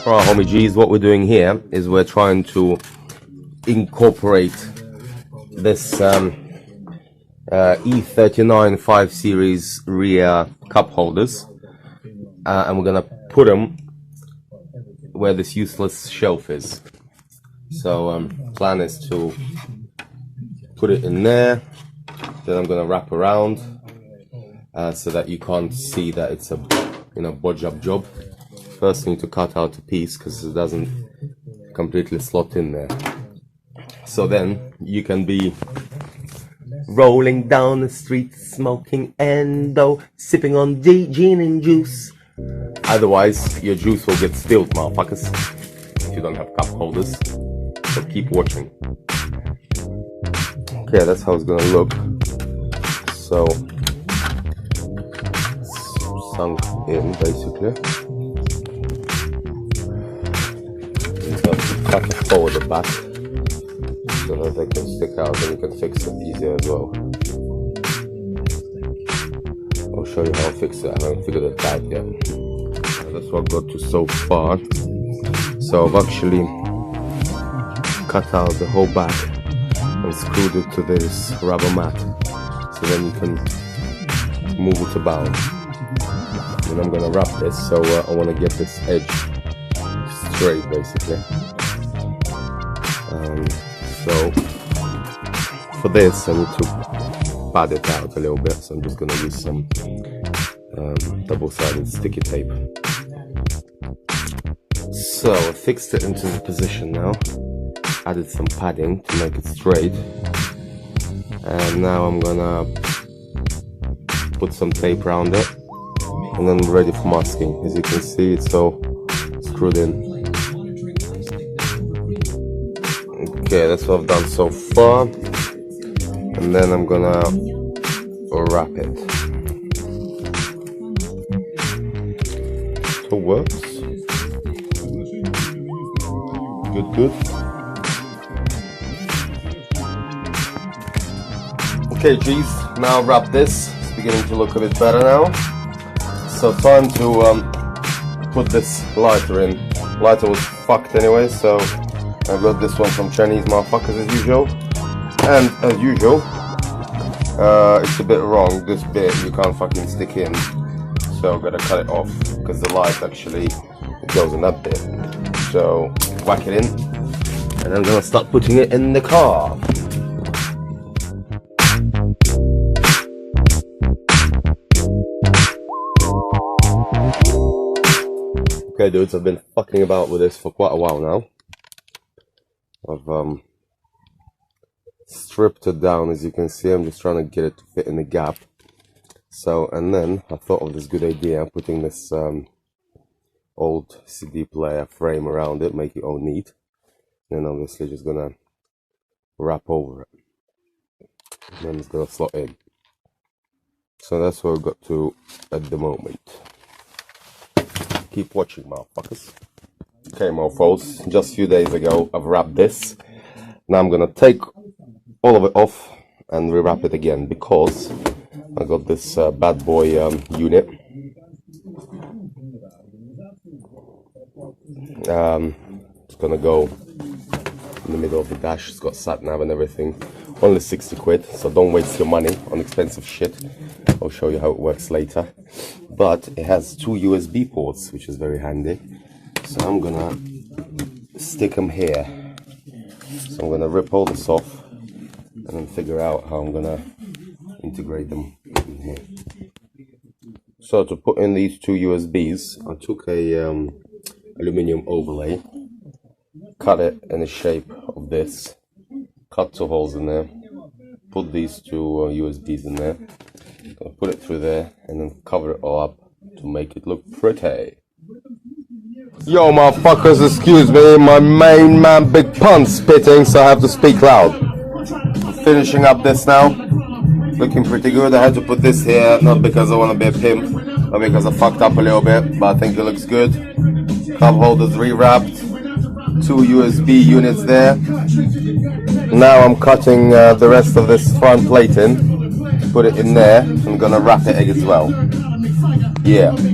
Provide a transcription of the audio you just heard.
Alright, homie G's, what we're doing here is we're trying to incorporate this E39 5 Series rear cup holders, and we're gonna put them where this useless shelf is. So plan is to put it in there, then I'm gonna wrap around so that you can't see that it's a bodge up job. First you need to cut out a piece because it doesn't completely slot in there. So then you can be rolling down the street smoking endo, sipping on gin and juice. Otherwise your juice will get spilled, motherfuckers, if you don't have cup holders. So keep watching. Okay, that's how it's gonna look. So sunk in basically. Cut a hole at the back so that they can stick out and you can fix it easier as well. I'll show you how I fix it. I haven't figured it out yet. That's what I've got to so far. So I've actually cut out the whole back and screwed it to this rubber mat so then you can move it about. And I'm gonna wrap this, so I want to get this edge straight basically. So for this I need to pad it out a little bit, so I'm just going to use some double-sided sticky tape. So I fixed it into the position now, added some padding to make it straight, and now I'm gonna put some tape around it and then ready for masking. As you can see, it's all screwed in. Okay, that's what I've done so far, and then I'm gonna wrap it. So it works. Good. Okay, geez, now wrap this. It's beginning to look a bit better now. So time to put this lighter in. Lighter was fucked anyway, so I got this one from Chinese motherfuckers as usual. And as usual, it's a bit wrong. This bit you can't fucking stick in, so I've got to cut it off because the light actually goes in that bit. So whack it in, and I'm gonna start putting it in the car. Okay dudes, I've been fucking about with this for quite a while now. I've stripped it down, as you can see. I'm just trying to get it to fit in the gap. So, and then I thought of this good idea, putting this old CD player frame around it, make it all neat. And then obviously just gonna wrap over it. And then it's gonna slot in. So that's what I've got to at the moment. Keep watching, motherfuckers. Okay, mofos, just a few days ago I've wrapped this. Now I'm gonna take all of it off and rewrap it again because I got this bad boy unit. It's gonna go in the middle of the dash. It's got sat nav and everything. Only 60 quid, so don't waste your money on expensive shit. I'll show you how it works later. But it has 2 USB ports, which is very handy. So I'm gonna stick them here. So I'm gonna rip all this off and then figure out how I'm gonna integrate them in here. So to put in these 2 USBs, I took a aluminium overlay, cut it in the shape of this, cut 2 holes in there, put these 2 USBs in there, put it through there, and then cover it all up to make it look pretty. Yo motherfuckers, excuse me, my main man Big Pun's spitting, so I have to speak loud. I'm finishing up this now, looking pretty good. I had to put this here, not because I want to be a pimp, but because I fucked up a little bit, but I think it looks good. Cup holders rewrapped, 2 USB units there. Now I'm cutting the rest of this front plate in, put it in there. I'm gonna wrap it as well. Yeah.